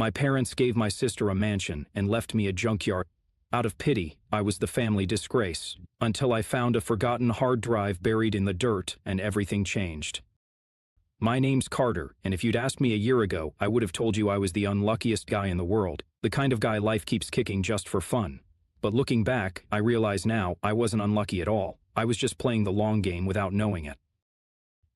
My parents gave my sister a mansion and left me a junkyard. Out of pity, I was the family disgrace, until I found a forgotten hard drive buried in the dirt and everything changed. My name's Carter, and if you'd asked me a year ago, I would have told you I was the unluckiest guy in the world, the kind of guy life keeps kicking just for fun. But looking back, I realize now I wasn't unlucky at all. I was just playing the long game without knowing it.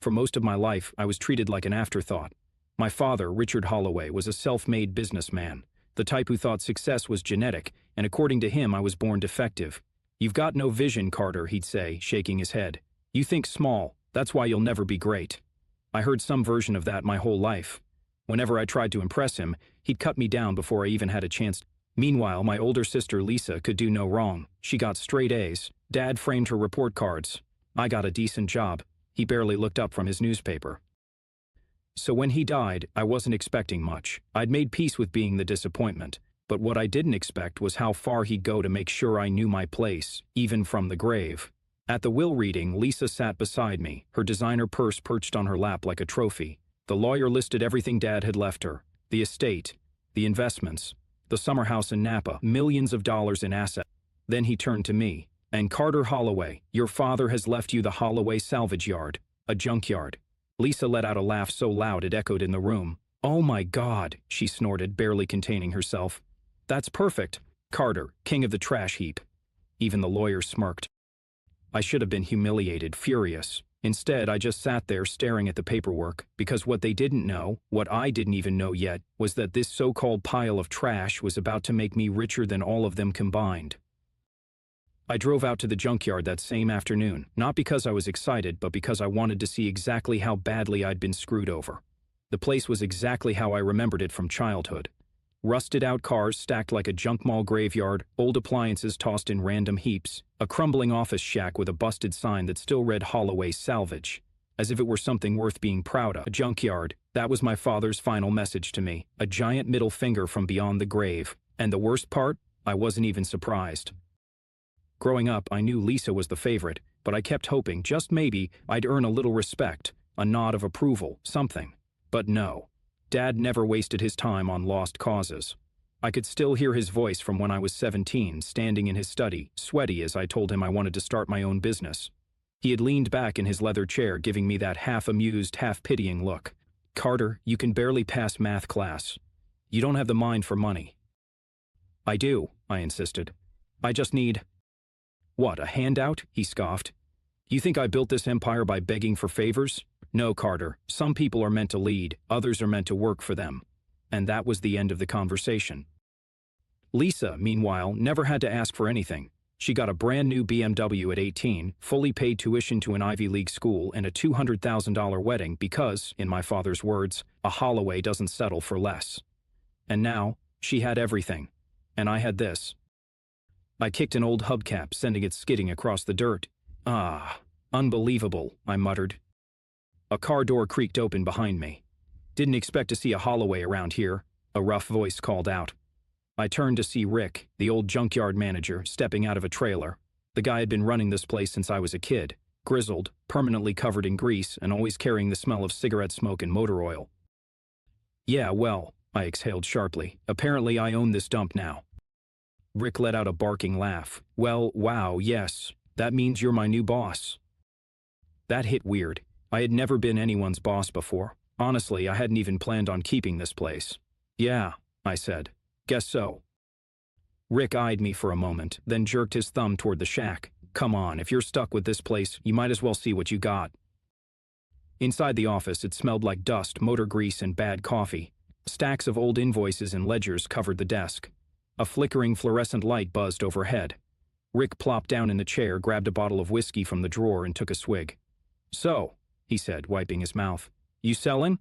For most of my life, I was treated like an afterthought. My father, Richard Holloway, was a self-made businessman, the type who thought success was genetic, and according to him, I was born defective. "You've got no vision, Carter," he'd say, shaking his head. "You think small, that's why you'll never be great." I heard some version of that my whole life. Whenever I tried to impress him, he'd cut me down before I even had a chance. Meanwhile, my older sister Lisa could do no wrong. She got straight A's. Dad framed her report cards. I got a decent job. He barely looked up from his newspaper. So when he died, I wasn't expecting much. I'd made peace with being the disappointment. But what I didn't expect was how far he'd go to make sure I knew my place, even from the grave. At the will reading, Lisa sat beside me, her designer purse perched on her lap like a trophy. The lawyer listed everything Dad had left her: the estate, the investments, the summer house in Napa, millions of dollars in assets. Then he turned to me. "And Carter Holloway, your father has left you the Holloway salvage yard, a junkyard." Lisa let out a laugh so loud it echoed in the room. "Oh my God," she snorted, barely containing herself. "That's perfect. Carter, king of the trash heap." Even the lawyer smirked. I should have been humiliated, furious. Instead, I just sat there staring at the paperwork, because what they didn't know, what I didn't even know yet, was that this so-called pile of trash was about to make me richer than all of them combined. I drove out to the junkyard that same afternoon, not because I was excited, but because I wanted to see exactly how badly I'd been screwed over. The place was exactly how I remembered it from childhood. Rusted-out cars stacked like a junk mall graveyard, old appliances tossed in random heaps, a crumbling office shack with a busted sign that still read Holloway Salvage, as if it were something worth being proud of. A junkyard, that was my father's final message to me, a giant middle finger from beyond the grave. And the worst part? I wasn't even surprised. Growing up, I knew Lisa was the favorite, but I kept hoping, just maybe, I'd earn a little respect, a nod of approval, something. But no. Dad never wasted his time on lost causes. I could still hear his voice from when I was 17, standing in his study, sweaty as I told him I wanted to start my own business. He had leaned back in his leather chair, giving me that half-amused, half-pitying look. "Carter, you can barely pass math class. You don't have the mind for money." "I do," I insisted. "I just need—" "What, a handout?" he scoffed. "You think I built this empire by begging for favors? No, Carter. Some people are meant to lead, others are meant to work for them." And that was the end of the conversation. Lisa, meanwhile, never had to ask for anything. She got a brand new BMW at 18, fully paid tuition to an Ivy League school, and a $200,000 wedding because, in my father's words, a Holloway doesn't settle for less. And now, she had everything. And I had this. I kicked an old hubcap, sending it skidding across the dirt. "Ah, unbelievable," I muttered. A car door creaked open behind me. "Didn't expect to see a Holloway around here," a rough voice called out. I turned to see Rick, the old junkyard manager, stepping out of a trailer. The guy had been running this place since I was a kid, grizzled, permanently covered in grease, and always carrying the smell of cigarette smoke and motor oil. "Yeah, well," I exhaled sharply, "apparently I own this dump now." Rick let out a barking laugh. "Well, wow, yes. That means you're my new boss." That hit weird. I had never been anyone's boss before. Honestly, I hadn't even planned on keeping this place. "Yeah," I said. "Guess so." Rick eyed me for a moment, then jerked his thumb toward the shack. "Come on, if you're stuck with this place, you might as well see what you got." Inside the office, it smelled like dust, motor grease, and bad coffee. Stacks of old invoices and ledgers covered the desk. A flickering fluorescent light buzzed overhead. Rick plopped down in the chair, grabbed a bottle of whiskey from the drawer, and took a swig. "So," he said, wiping his mouth, "you selling?"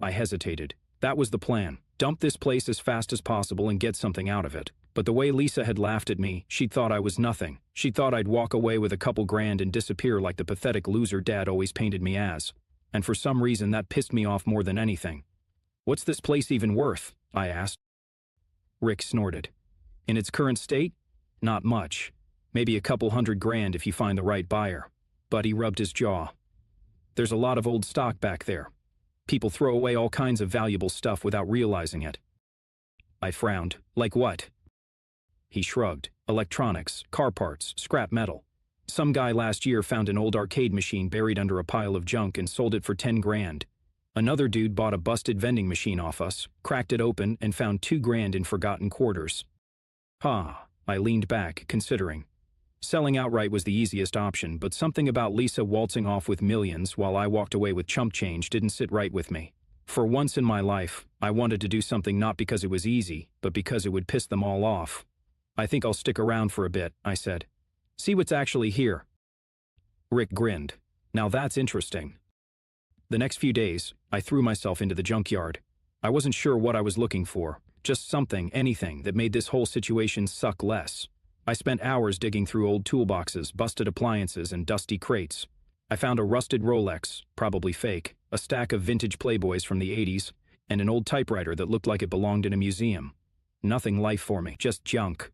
I hesitated. That was the plan. Dump this place as fast as possible and get something out of it. But the way Lisa had laughed at me, she'd thought I was nothing. She'd thought I'd walk away with a couple grand and disappear like the pathetic loser Dad always painted me as. And for some reason that pissed me off more than anything. "What's this place even worth?" I asked. Rick snorted. "In its current state? Not much. Maybe a couple $100,000 if you find the right buyer." But he rubbed his jaw. "There's a lot of old stock back there. People throw away all kinds of valuable stuff without realizing it. I frowned. Like what? He shrugged. Electronics, car parts, scrap metal. Some guy last year found an old arcade machine buried under a pile of junk and sold it for 10 grand. Another dude bought a busted vending machine off us, cracked it open, and found 2 grand in forgotten quarters. I leaned back, considering. Selling outright was the easiest option, but something about Lisa waltzing off with millions while I walked away with chump change didn't sit right with me. For once in my life, I wanted to do something not because it was easy, but because it would piss them all off. I think I'll stick around for a bit, I said. See what's actually here. Rick grinned. Now that's interesting. The next few days, I threw myself into the junkyard. I wasn't sure what I was looking for, just something, anything, that made this whole situation suck less. I spent hours digging through old toolboxes, busted appliances, and dusty crates. I found a rusted Rolex, probably fake, a stack of vintage Playboys from the 80s, and an old typewriter that looked like it belonged in a museum. Nothing life for me, just junk.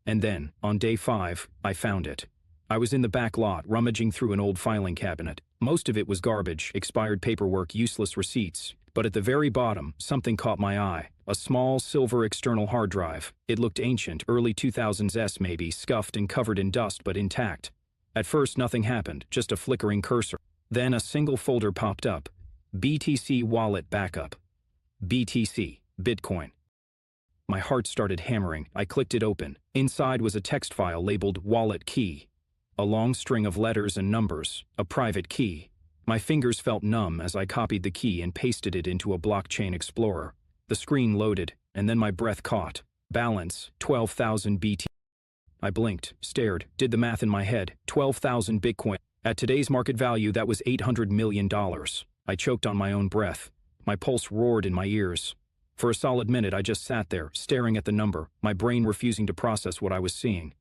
And then, on day 5, I found it. I was in the back lot, rummaging through an old filing cabinet. Most of it was garbage, expired paperwork, useless receipts. But at the very bottom, something caught my eye. A small, silver external hard drive. It looked ancient, early 2000s maybe, scuffed and covered in dust but intact. At first, nothing happened, just a flickering cursor. Then a single folder popped up. BTC Wallet Backup. BTC. Bitcoin. My heart started hammering. I clicked it open. Inside was a text file labeled Wallet Key. A long string of letters and numbers. A private key. My fingers felt numb as I copied the key and pasted it into a blockchain explorer. The screen loaded, and then my breath caught. Balance, 12,000 BT. I blinked, stared, did the math in my head. 12,000 Bitcoin. At today's market value, that was $800 million. I choked on my own breath. My pulse roared in my ears. For a solid minute, I just sat there, staring at the number, my brain refusing to process what I was seeing.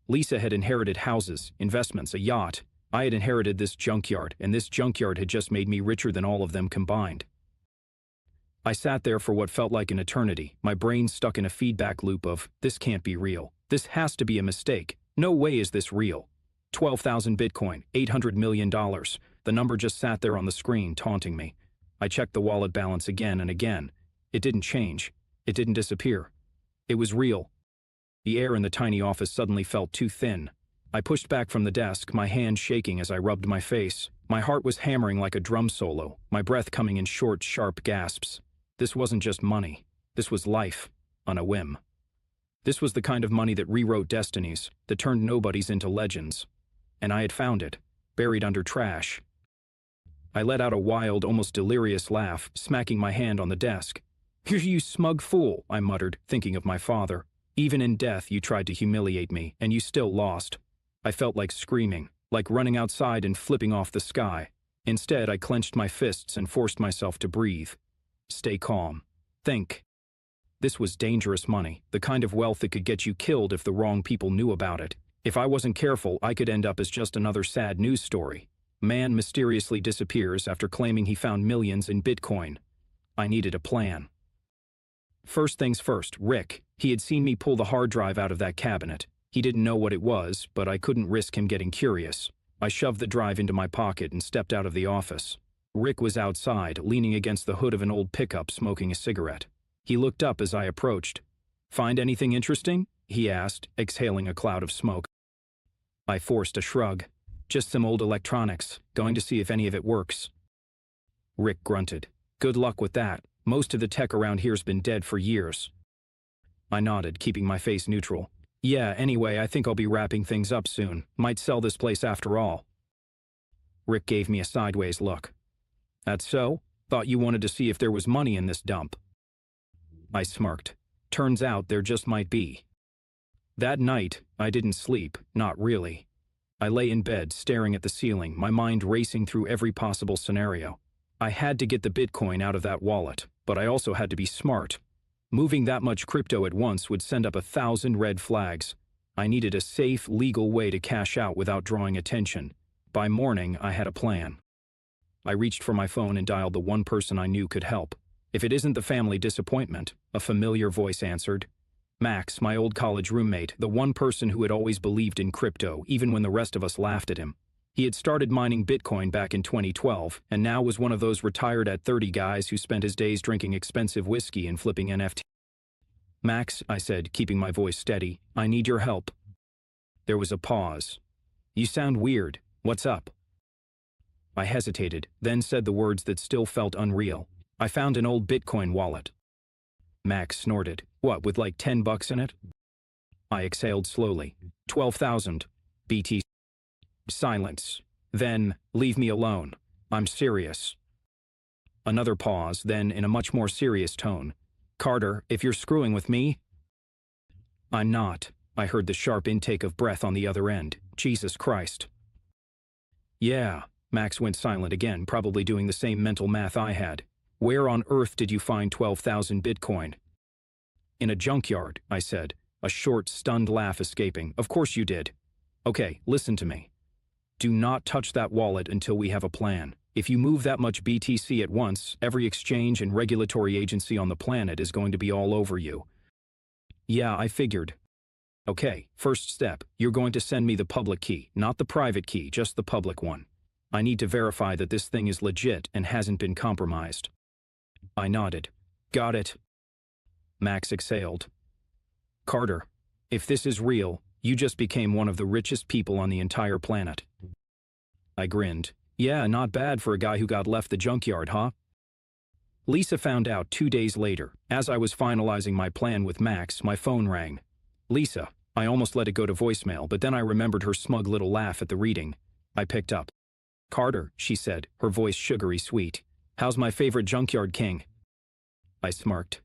Lisa had inherited houses, investments, a yacht. I had inherited this junkyard, and this junkyard had just made me richer than all of them combined. I sat there for what felt like an eternity, my brain stuck in a feedback loop of, this can't be real. This has to be a mistake. No way is this real. 12,000 Bitcoin, $800 million. The number just sat there on the screen, taunting me. I checked the wallet balance again and again. It didn't change. It didn't disappear. It was real. The air in the tiny office suddenly felt too thin. I pushed back from the desk, my hand shaking as I rubbed my face. My heart was hammering like a drum solo, my breath coming in short, sharp gasps. This wasn't just money. This was life, on a whim. This was the kind of money that rewrote destinies, that turned nobodies into legends. And I had found it, buried under trash. I let out a wild, almost delirious laugh, smacking my hand on the desk. "You smug fool," I muttered, thinking of my father. "Even in death you tried to humiliate me, and you still lost." I felt like screaming, like running outside and flipping off the sky. Instead, I clenched my fists and forced myself to breathe. Stay calm. Think. This was dangerous money, the kind of wealth that could get you killed if the wrong people knew about it. If I wasn't careful, I could end up as just another sad news story. Man mysteriously disappears after claiming he found millions in Bitcoin. I needed a plan. First things first, Rick. He had seen me pull the hard drive out of that cabinet. He didn't know what it was, but I couldn't risk him getting curious. I shoved the drive into my pocket and stepped out of the office. Rick was outside, leaning against the hood of an old pickup, smoking a cigarette. He looked up as I approached. "Find anything interesting?" he asked, exhaling a cloud of smoke. I forced a shrug. "Just some old electronics, going to see if any of it works." Rick grunted. "Good luck with that. Most of the tech around here's been dead for years." I nodded, keeping my face neutral. "Yeah, anyway, I think I'll be wrapping things up soon. Might sell this place after all." Rick gave me a sideways look. "That's so? Thought you wanted to see if there was money in this dump." I smirked. "Turns out there just might be." That night, I didn't sleep, not really. I lay in bed, staring at the ceiling, my mind racing through every possible scenario. I had to get the Bitcoin out of that wallet, but I also had to be smart. Moving that much crypto at once would send up 1,000 red flags. I needed a safe, legal way to cash out without drawing attention. By morning, I had a plan. I reached for my phone and dialed the one person I knew could help. "If it isn't the family disappointment," a familiar voice answered. Max, my old college roommate, the one person who had always believed in crypto, even when the rest of us laughed at him. He had started mining Bitcoin back in 2012, and now was one of those retired at 30 guys who spent his days drinking expensive whiskey and flipping NFT. Max, I said, keeping my voice steady, I need your help. There was a pause. You sound weird. What's up? I hesitated, then said the words that still felt unreal. I found an old Bitcoin wallet. Max snorted. What, with like $10 in it? I exhaled slowly. 12,000. BT. Silence. Then, leave me alone. I'm serious. Another pause, then in a much more serious tone. Carter, if you're screwing with me... I'm not. I heard the sharp intake of breath on the other end. Jesus Christ. Yeah. Max went silent again, probably doing the same mental math I had. Where on earth did you find 12,000 Bitcoin? In a junkyard, I said, a short, stunned laugh escaping. Of course you did. Okay, listen to me. Do not touch that wallet until we have a plan. If you move that much BTC at once, every exchange and regulatory agency on the planet is going to be all over you. Yeah, I figured. Okay, first step, you're going to send me the public key, not the private key, just the public one. I need to verify that this thing is legit and hasn't been compromised. I nodded. Got it. Max exhaled. Carter, if this is real, you just became one of the richest people on the entire planet. I grinned. Yeah, not bad for a guy who got left the junkyard, huh? Lisa found out 2 days later. As I was finalizing my plan with Max, my phone rang. Lisa. I almost let it go to voicemail, but then I remembered her smug little laugh at the reading. I picked up. Carter, she said, her voice sugary sweet. How's my favorite junkyard king? I smirked.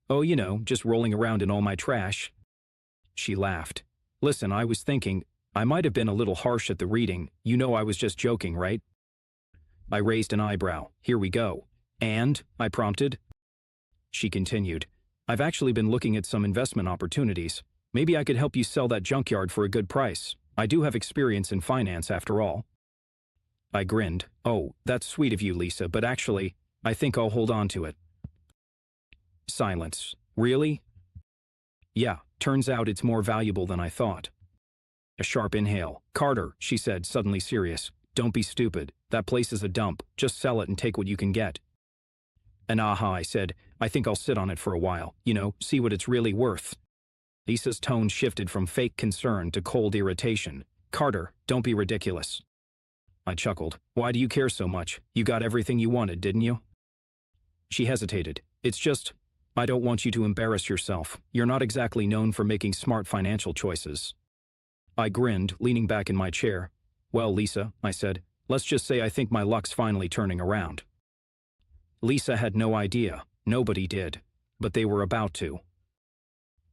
Oh, you know, just rolling around in all my trash. She laughed. Listen, I was thinking, I might have been a little harsh at the reading. You know I was just joking, right? I raised an eyebrow. Here we go. And? I prompted. She continued. I've actually been looking at some investment opportunities. Maybe I could help you sell that junkyard for a good price. I do have experience in finance after all. I grinned. Oh, that's sweet of you, Lisa, but actually, I think I'll hold on to it. Silence. Really? Yeah, turns out it's more valuable than I thought. A sharp inhale. Carter, she said, suddenly serious. Don't be stupid. That place is a dump. Just sell it and take what you can get. And aha, I said, I think I'll sit on it for a while. You know, see what it's really worth. Lisa's tone shifted from fake concern to cold irritation. Carter, don't be ridiculous. I chuckled. Why do you care so much? You got everything you wanted, didn't you? She hesitated. It's just, I don't want you to embarrass yourself. You're not exactly known for making smart financial choices. I grinned, leaning back in my chair. Well, Lisa, I said, let's just say I think my luck's finally turning around. Lisa had no idea. Nobody did. But they were about to.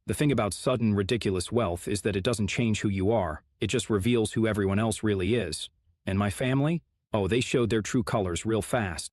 The thing about sudden, ridiculous wealth is that it doesn't change who you are. It just reveals who everyone else really is. And my family? Oh, they showed their true colors real fast.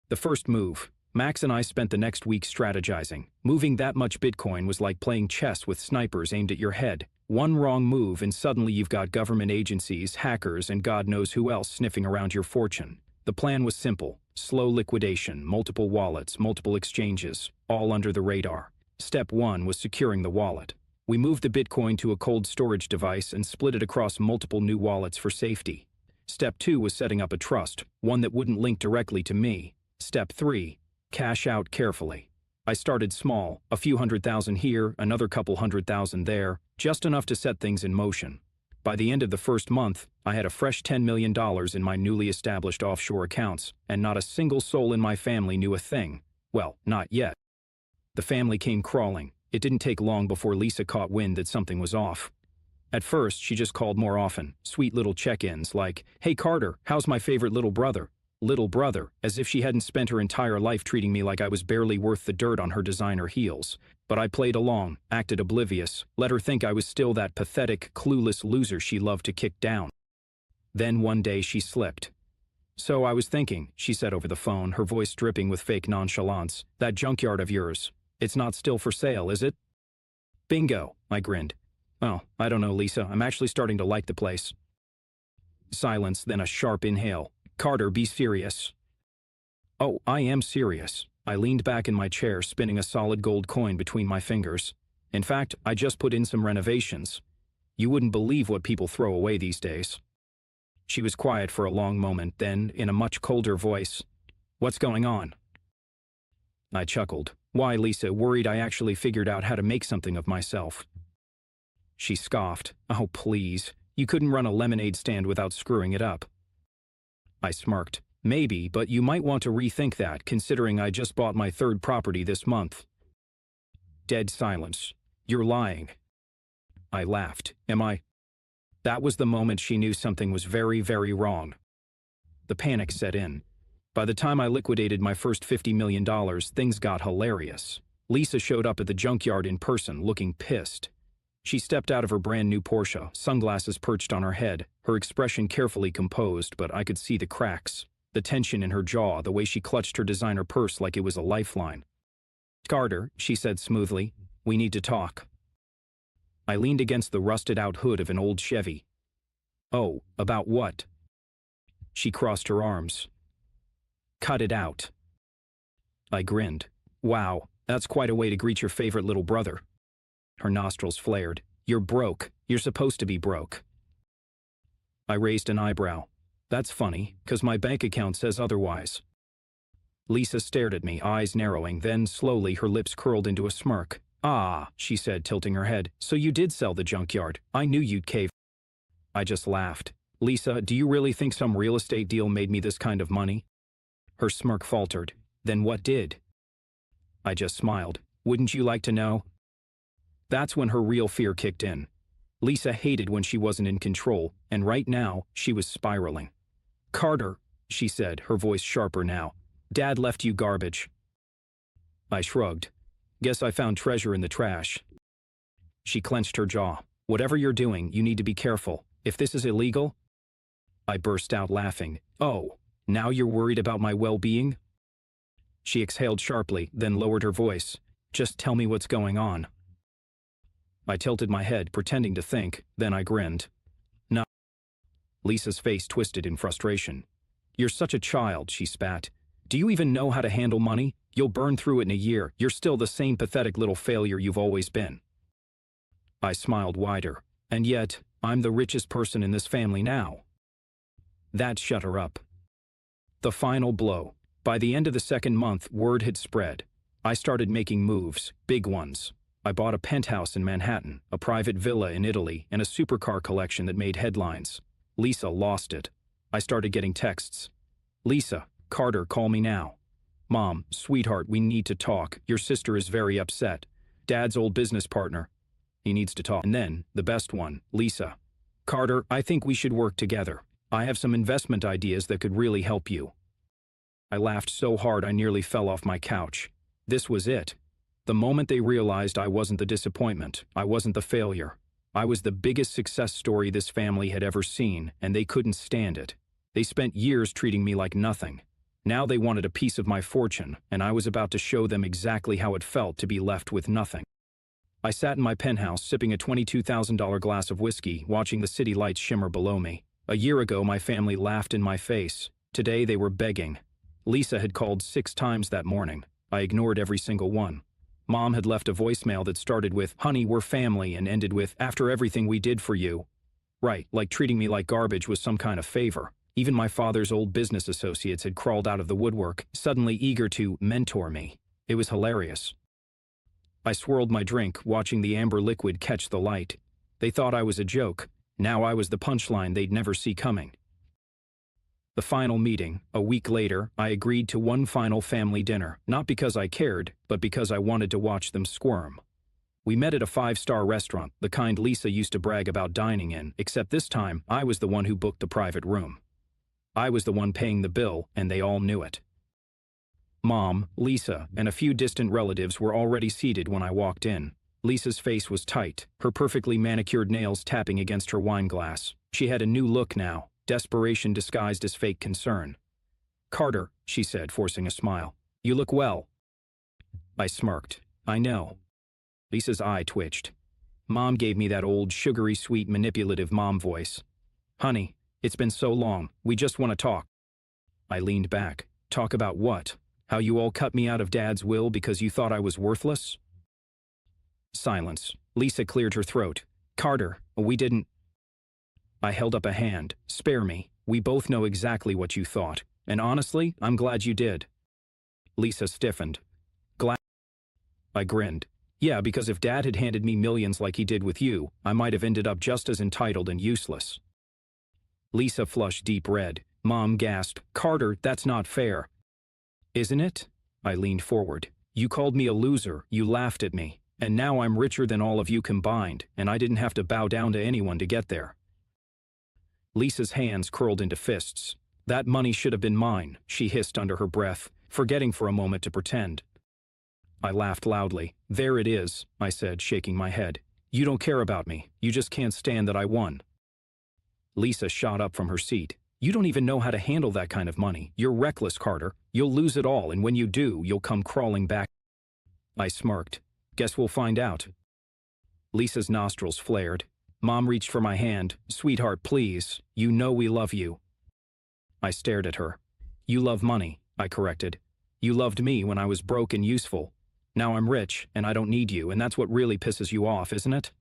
The first move. Max and I spent the next week strategizing. Moving that much Bitcoin was like playing chess with snipers aimed at your head. One wrong move and suddenly you've got government agencies, hackers, and God knows who else sniffing around your fortune. The plan was simple. Slow liquidation, multiple wallets, multiple exchanges, all under the radar. Step 1 was securing the wallet. We moved the Bitcoin to a cold storage device and split it across multiple new wallets for safety. Step 2 was setting up a trust, one that wouldn't link directly to me. Step 3, cash out carefully. I started small, a few $100,000 here, another couple $100,000 there, just enough to set things in motion. By the end of the first month, I had a fresh $10 million in my newly established offshore accounts, and not a single soul in my family knew a thing. Well, not yet. The family came crawling. It didn't take long before Lisa caught wind that something was off. At first, she just called more often, sweet little check-ins like, "Hey Carter, how's my favorite little brother?" Little brother, as if she hadn't spent her entire life treating me like I was barely worth the dirt on her designer heels. But I played along, acted oblivious, let her think I was still that pathetic, clueless loser she loved to kick down. Then one day she slipped. "So I was thinking," she said over the phone, her voice dripping with fake nonchalance, "that junkyard of yours, it's not still for sale, is it?" "Bingo," I grinned. "Oh, I don't know, Lisa, I'm actually starting to like the place." Silence, then a sharp inhale. "Carter, be serious." "Oh, I am serious." I leaned back in my chair, spinning a solid gold coin between my fingers. "In fact, I just put in some renovations. You wouldn't believe what people throw away these days." She was quiet for a long moment, then, in a much colder voice, "What's going on?" I chuckled. Why, Lisa, worried I actually figured out how to make something of myself. She scoffed. Oh, please. You couldn't run a lemonade stand without screwing it up. I smirked. Maybe, but you might want to rethink that, considering I just bought my third property this month. Dead silence. You're lying. I laughed. Am I? That was the moment she knew something was very, very wrong. The panic set in. By the time I liquidated my first $50 million, things got hilarious. Lisa showed up at the junkyard in person, looking pissed. She stepped out of her brand new Porsche, sunglasses perched on her head, her expression carefully composed, but I could see the cracks, the tension in her jaw, the way she clutched her designer purse like it was a lifeline. Carter, she said smoothly, we need to talk. I leaned against the rusted-out hood of an old Chevy. Oh, about what? She crossed her arms. Cut it out. I grinned. Wow, that's quite a way to greet your favorite little brother. Her nostrils flared. You're broke. You're supposed to be broke. I raised an eyebrow. That's funny, 'cause my bank account says otherwise. Lisa stared at me, eyes narrowing, then slowly her lips curled into a smirk. Ah, she said, tilting her head. So you did sell the junkyard. I knew you'd cave. I just laughed. Lisa, do you really think some real estate deal made me this kind of money? Her smirk faltered. Then what did? I just smiled. Wouldn't you like to know? That's when her real fear kicked in. Lisa hated when she wasn't in control, and right now, she was spiraling. Carter, she said, her voice sharper now. Dad left you garbage. I shrugged. Guess I found treasure in the trash. She clenched her jaw. Whatever you're doing, you need to be careful. If this is illegal? I burst out laughing. Oh, now you're worried about my well-being? She exhaled sharply, then lowered her voice. Just tell me what's going on. I tilted my head, pretending to think, then I grinned. No. Lisa's face twisted in frustration. You're such a child, she spat. Do you even know how to handle money? You'll burn through it in a year. You're still the same pathetic little failure you've always been. I smiled wider. And yet, I'm the richest person in this family now. That shut her up. The final blow. By the end of the second month, word had spread. I started making moves, big ones. I bought a penthouse in Manhattan, a private villa in Italy, and a supercar collection that made headlines. Lisa lost it. I started getting texts. Lisa, Carter, call me now. Mom, sweetheart, we need to talk. Your sister is very upset. Dad's old business partner. He needs to talk. And then, the best one, Lisa. Carter, I think we should work together. I have some investment ideas that could really help you. I laughed so hard I nearly fell off my couch. This was it. The moment they realized I wasn't the disappointment, I wasn't the failure. I was the biggest success story this family had ever seen, and they couldn't stand it. They spent years treating me like nothing. Now they wanted a piece of my fortune, and I was about to show them exactly how it felt to be left with nothing. I sat in my penthouse sipping a $22,000 glass of whiskey, watching the city lights shimmer below me. A year ago, my family laughed in my face. Today, they were begging. Lisa had called 6 times that morning. I ignored every single one. Mom had left a voicemail that started with, "Honey, we're family," and ended with, "After everything we did for you." Right, like treating me like garbage was some kind of favor. Even my father's old business associates had crawled out of the woodwork, suddenly eager to mentor me. It was hilarious. I swirled my drink, watching the amber liquid catch the light. They thought I was a joke. Now I was the punchline they'd never see coming. The final meeting, a week later, I agreed to one final family dinner, not because I cared, but because I wanted to watch them squirm. We met at a 5-star restaurant, the kind Lisa used to brag about dining in, except this time, I was the one who booked the private room. I was the one paying the bill, and they all knew it. Mom, Lisa, and a few distant relatives were already seated when I walked in. Lisa's face was tight, her perfectly manicured nails tapping against her wine glass. She had a new look now, desperation disguised as fake concern. "Carter," she said, forcing a smile. "You look well." I smirked. "I know." Lisa's eye twitched. Mom gave me that old, sugary sweet, manipulative mom voice. "Honey, it's been so long. We just want to talk." I leaned back. "Talk about what? How you all cut me out of Dad's will because you thought I was worthless?" Silence. Lisa cleared her throat. "Carter, we didn't—" I held up a hand. "Spare me. We both know exactly what you thought. And honestly, I'm glad you did." Lisa stiffened. "Glad?" I grinned. Yeah, because if Dad had handed me millions like he did with you, I might have ended up just as entitled and useless. Lisa flushed deep red. Mom gasped, Carter, that's not fair. Isn't it? I leaned forward. You called me a loser, you laughed at me, and now I'm richer than all of you combined, and I didn't have to bow down to anyone to get there. Lisa's hands curled into fists. That money should have been mine, she hissed under her breath, forgetting for a moment to pretend. I laughed loudly. There it is, I said, shaking my head. You don't care about me, you just can't stand that I won. Lisa shot up from her seat. You don't even know how to handle that kind of money. You're reckless, Carter. You'll lose it all, and when you do, you'll come crawling back. I smirked. Guess we'll find out. Lisa's nostrils flared. Mom reached for my hand. Sweetheart, please. You know we love you. I stared at her. You love money, I corrected. You loved me when I was broke and useful. Now I'm rich, and I don't need you, and that's what really pisses you off, isn't it?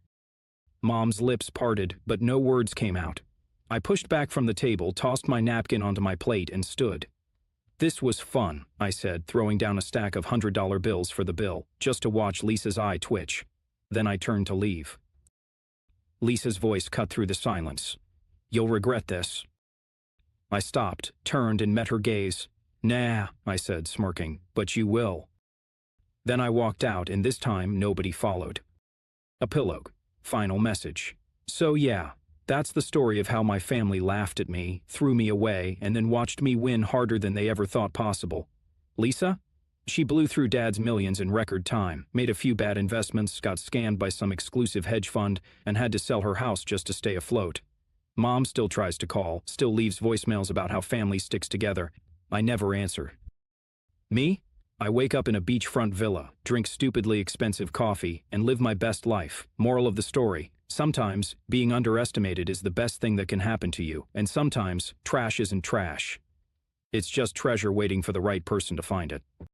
Mom's lips parted, but no words came out. I pushed back from the table, tossed my napkin onto my plate, and stood. This was fun, I said, throwing down a stack of $100 bills for the bill, just to watch Lisa's eye twitch. Then I turned to leave. Lisa's voice cut through the silence. You'll regret this. I stopped, turned, and met her gaze. Nah, I said, smirking, but you will. Then I walked out, and this time nobody followed. Epilogue. Final message. So yeah. That's the story of how my family laughed at me, threw me away, and then watched me win harder than they ever thought possible. Lisa? She blew through Dad's millions in record time, made a few bad investments, got scammed by some exclusive hedge fund, and had to sell her house just to stay afloat. Mom still tries to call, still leaves voicemails about how family sticks together. I never answer. Me? I wake up in a beachfront villa, drink stupidly expensive coffee, and live my best life. Moral of the story. Sometimes, being underestimated is the best thing that can happen to you, and sometimes, trash isn't trash. It's just treasure waiting for the right person to find it.